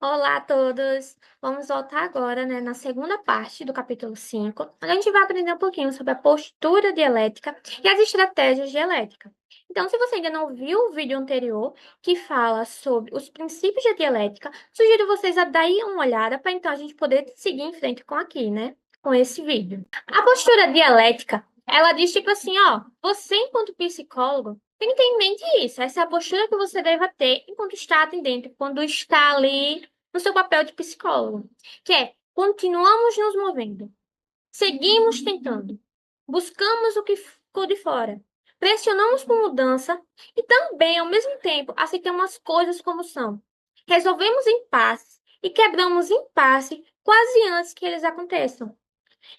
Olá a todos! Vamos voltar agora, na segunda parte do capítulo 5, onde a gente vai aprender um pouquinho sobre a postura dialética e as estratégias dialéticas. Então, se você ainda não viu o vídeo anterior, que fala sobre os princípios da dialética, sugiro vocês a darem uma olhada para então a gente poder seguir em frente com aqui, com esse vídeo. A postura dialética, ela diz tipo assim, ó, você enquanto psicólogo tem que ter em mente isso. Essa é a postura que você deve ter enquanto está atendendo, quando está ali no seu papel de psicólogo, que é continuamos nos movendo, seguimos tentando, buscamos o que ficou de fora, pressionamos por mudança e também, ao mesmo tempo, aceitamos as coisas como são. Resolvemos impasses e quebramos impasse quase antes que eles aconteçam.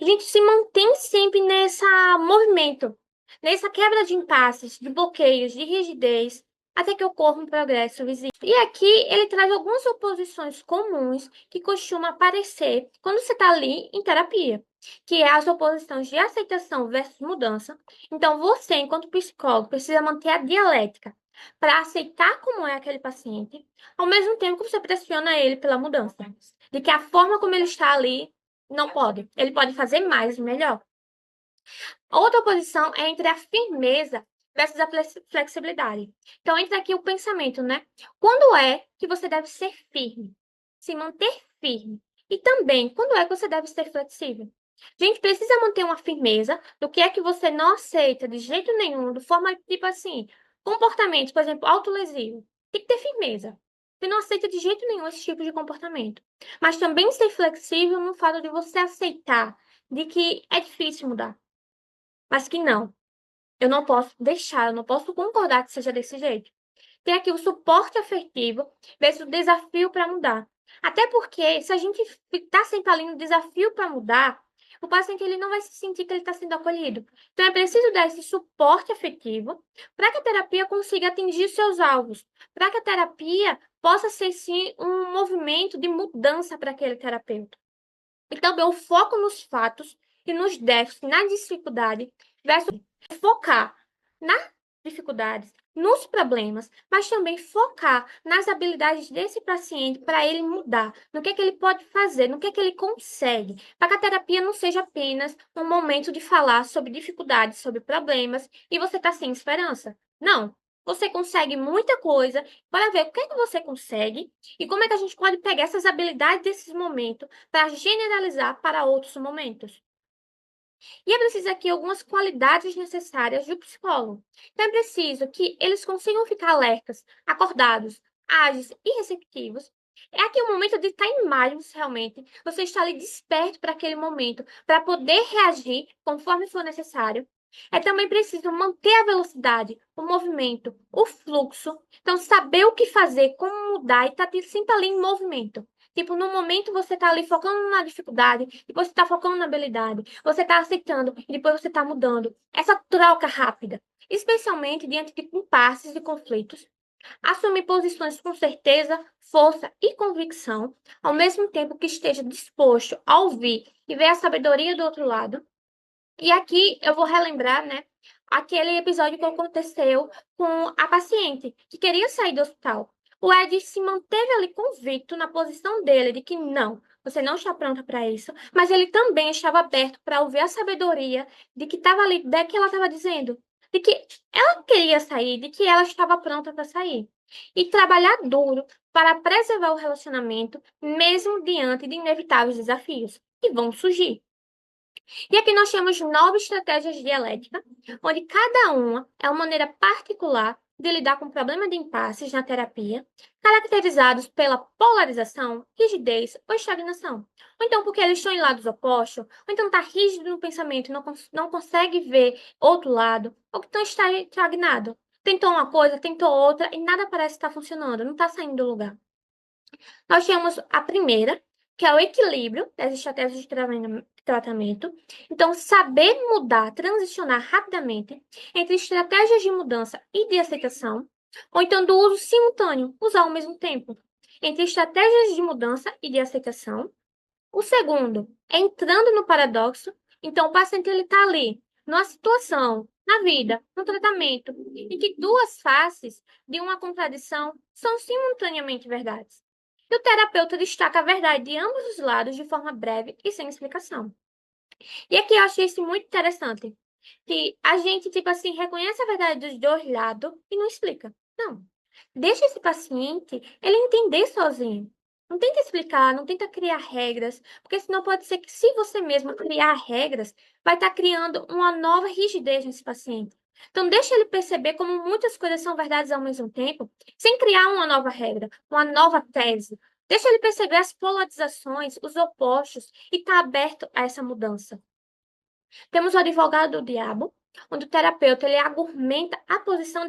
A gente se mantém sempre nesse movimento, nessa quebra de impasses, de bloqueios, de rigidez, até que ocorra um progresso visível. E aqui ele traz algumas oposições comuns que costumam aparecer quando você está ali em terapia, que é as oposições de aceitação versus mudança. Então, você, enquanto psicólogo, precisa manter a dialética para aceitar como é aquele paciente, ao mesmo tempo que você pressiona ele pela mudança, de que a forma como ele está ali não pode. Ele pode fazer mais e melhor. Outra posição é entre a firmeza versus a flexibilidade. Então, entra aqui o pensamento, Quando é que você deve ser firme? Se manter firme. E também, quando é que você deve ser flexível? A gente precisa manter uma firmeza do que é que você não aceita de jeito nenhum, de forma tipo assim, comportamento, por exemplo, autolesivo. Tem que ter firmeza. Você não aceita de jeito nenhum esse tipo de comportamento. Mas também ser flexível no fato de você aceitar de que é difícil mudar, mas que não. Eu não posso deixar, eu não posso concordar que seja desse jeito. Tem aqui o suporte afetivo versus o desafio para mudar. Até porque, se a gente está sempre ali no desafio para mudar, o paciente ele não vai se sentir que ele está sendo acolhido. Então, é preciso dar esse suporte afetivo para que a terapia consiga atingir seus alvos, para que a terapia possa ser, sim, um movimento de mudança para aquele terapeuta. E também o foco nos fatos e nos déficits, na dificuldade, versus focar nas dificuldades, nos problemas, mas também focar nas habilidades desse paciente para ele mudar, no que ele pode fazer, no que ele consegue, para que a terapia não seja apenas um momento de falar sobre dificuldades, sobre problemas e você tá sem esperança. Não. Você consegue muita coisa, para ver o que você consegue e como é que a gente pode pegar essas habilidades desses momentos para generalizar para outros momentos. E é preciso aqui algumas qualidades necessárias do psicólogo. Então, é preciso que eles consigam ficar alertas, acordados, ágeis e receptivos. É aqui o momento de estar em mindfulness, realmente. Você está ali desperto para aquele momento, para poder reagir conforme for necessário. É também preciso manter a velocidade, o movimento, o fluxo. Então, saber o que fazer, como mudar e estar sempre ali em movimento. Tipo, no momento você tá ali focando na dificuldade, depois você tá focando na habilidade, você tá aceitando e depois você tá mudando. Essa troca rápida, especialmente diante de impasses e conflitos. Assumir posições com certeza, força e convicção, ao mesmo tempo que esteja disposto a ouvir e ver a sabedoria do outro lado. E aqui eu vou relembrar, aquele episódio que aconteceu com a paciente que queria sair do hospital. O Ed se manteve ali convicto na posição dele de que não, você não está pronta para isso, mas ele também estava aberto para ouvir a sabedoria de que estava ali, de que ela estava dizendo, de que ela queria sair, de que ela estava pronta para sair. E trabalhar duro para preservar o relacionamento, mesmo diante de inevitáveis desafios que vão surgir. E aqui nós temos 9 estratégias dialéticas, onde cada uma é uma maneira particular de lidar com o problema de impasses na terapia, caracterizados pela polarização, rigidez ou estagnação. Ou então porque eles estão em lados opostos, ou então está rígido no pensamento e não consegue ver outro lado, ou que está estagnado. Tentou uma coisa, tentou outra e nada parece estar funcionando, não está saindo do lugar. Nós temos a primeira, que é o equilíbrio das estratégias de tratamento. Então, saber mudar, transicionar rapidamente entre estratégias de mudança e de aceitação, ou então do uso simultâneo, usar ao mesmo tempo, entre estratégias de mudança e de aceitação. O segundo é entrando no paradoxo. Então, o paciente está ali, numa situação, na vida, no tratamento, em que duas faces de uma contradição são simultaneamente verdades. E o terapeuta destaca a verdade de ambos os lados de forma breve e sem explicação. E aqui eu achei isso muito interessante, que a gente, tipo assim, reconhece a verdade dos dois lados e não explica. Não. Deixa esse paciente ele entender sozinho. Não tenta explicar, não tenta criar regras, porque senão pode ser que se você mesmo criar regras, vai estar criando uma nova rigidez nesse paciente. Então deixa ele perceber como muitas coisas são verdades ao mesmo tempo, sem criar uma nova regra, uma nova tese. Deixa ele perceber as polarizações, os opostos e estar aberto a essa mudança. Temos o advogado do diabo, onde o terapeuta ele argumenta a posição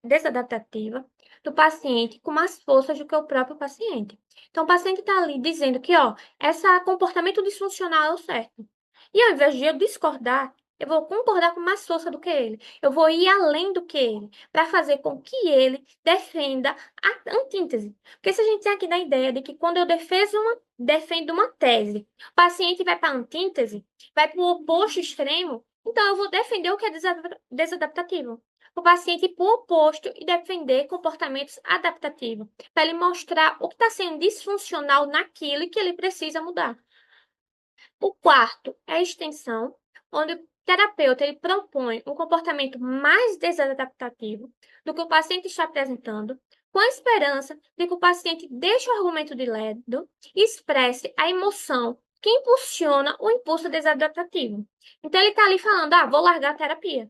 desadaptativa do paciente com mais força do que o próprio paciente. Então, o paciente está ali dizendo que, ó, esse comportamento disfuncional é o certo. E ao invés de eu discordar, eu vou concordar com mais força do que ele. Eu vou ir além do que ele, para fazer com que ele defenda a antítese. Porque se a gente tem aqui na ideia de que quando eu defendo uma tese, o paciente vai para a antítese, vai para o oposto extremo, então eu vou defender o que é desadaptativo. O paciente ir para o oposto e defender comportamentos adaptativos, para ele mostrar o que está sendo disfuncional naquilo e que ele precisa mudar. O quarto é a extensão, onde o terapeuta ele propõe um comportamento mais desadaptativo do que o paciente está apresentando, com a esperança de que o paciente deixe o argumento de lado e expresse a emoção que impulsiona o impulso desadaptativo. Então, ele está ali falando, vou largar a terapia.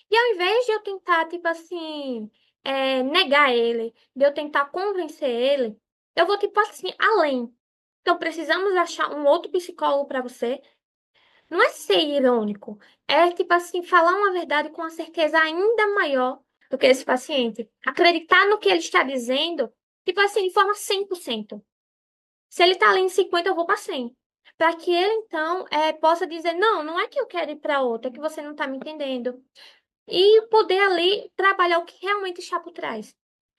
E ao invés de eu tentar, tipo assim, negar ele, de eu tentar convencer ele, eu vou, tipo assim, além. Então, precisamos achar um outro psicólogo para você. Não é ser irônico, é tipo assim, falar uma verdade com uma certeza ainda maior do que esse paciente. Acreditar no que ele está dizendo, tipo assim, de forma 100%. Se ele está ali em 50, eu vou para 100. Para que ele, então, possa dizer: não, não é que eu quero ir para outra, é que você não está me entendendo. E poder ali trabalhar o que realmente está por trás.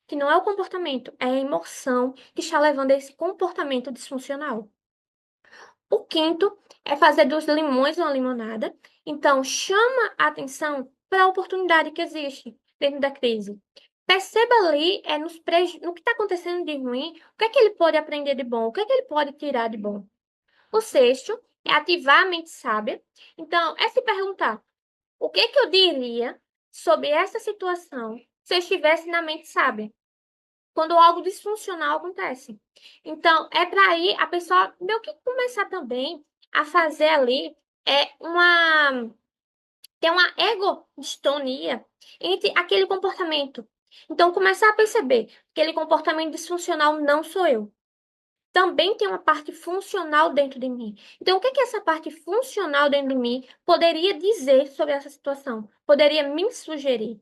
Que não é o comportamento, é a emoção que está levando a esse comportamento disfuncional. O quinto é fazer dos limões uma limonada. Então, chama a atenção para a oportunidade que existe dentro da crise. Perceba ali no que está acontecendo de ruim, o que é que ele pode aprender de bom, o que é que ele pode tirar de bom. O sexto é ativar a mente sábia. Então, é se perguntar: o que é que eu diria sobre essa situação se eu estivesse na mente sábia? Quando algo disfuncional acontece. Então, é para aí a pessoa meio que começar também a fazer ali uma ter uma ego-distonia entre aquele comportamento. Então, começar a perceber que aquele comportamento disfuncional não sou eu. Também tem uma parte funcional dentro de mim. Então, o que é que essa parte funcional dentro de mim poderia dizer sobre essa situação? Poderia me sugerir?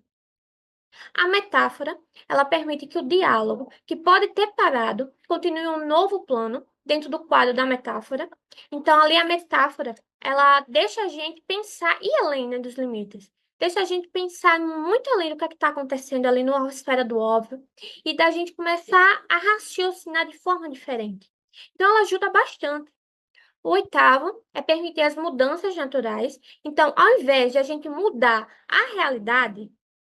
A metáfora, ela permite que o diálogo, que pode ter parado, continue um novo plano dentro do quadro da metáfora. Então, ali a metáfora, ela deixa a gente pensar e além, né, dos limites. Deixa a gente pensar muito além do que está acontecendo ali na esfera do óbvio e da gente começar a raciocinar de forma diferente. Então, ela ajuda bastante. O oitavo é permitir as mudanças naturais. Então, ao invés de a gente mudar a realidade,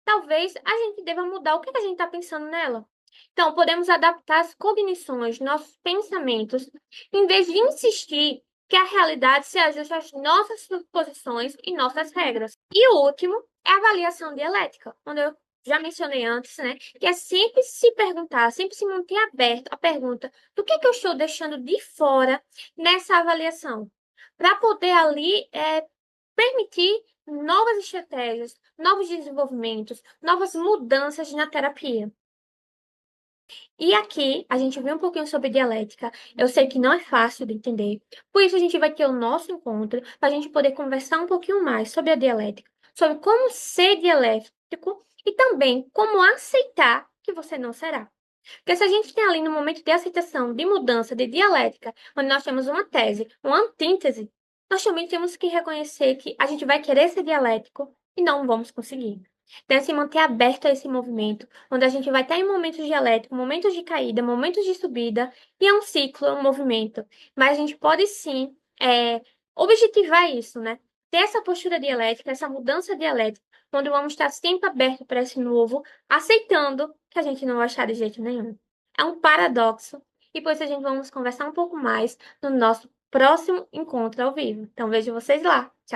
talvez a gente deva mudar o que a gente está pensando nela. Então, podemos adaptar as cognições, nossos pensamentos, em vez de insistir que a realidade se ajuste às nossas suposições e nossas regras. E o último é a avaliação dialética, onde eu já mencionei antes, né? Que é sempre se perguntar, sempre se manter aberto à pergunta do que eu estou deixando de fora nessa avaliação, para poder ali permitir novas estratégias, novos desenvolvimentos, novas mudanças na terapia. E aqui a gente viu um pouquinho sobre dialética. Eu sei que não é fácil de entender, por isso a gente vai ter o nosso encontro para a gente poder conversar um pouquinho mais sobre a dialética, sobre como ser dialético e também como aceitar que você não será. Porque se a gente tem ali no momento de aceitação, de mudança, de dialética, onde nós temos uma tese, uma antítese, nós também temos que reconhecer que a gente vai querer ser dialético e não vamos conseguir. Então, se manter aberto a esse movimento, onde a gente vai estar em momentos dialéticos, momentos de caída, momentos de subida, e é um ciclo, é um movimento. Mas a gente pode sim objetivar isso, né? Ter essa postura dialética, essa mudança dialética, onde vamos estar sempre aberto para esse novo, aceitando que a gente não vai achar de jeito nenhum. É um paradoxo e depois a gente vamos conversar um pouco mais no nosso próximo encontro ao vivo. Então vejo vocês lá. Tchau.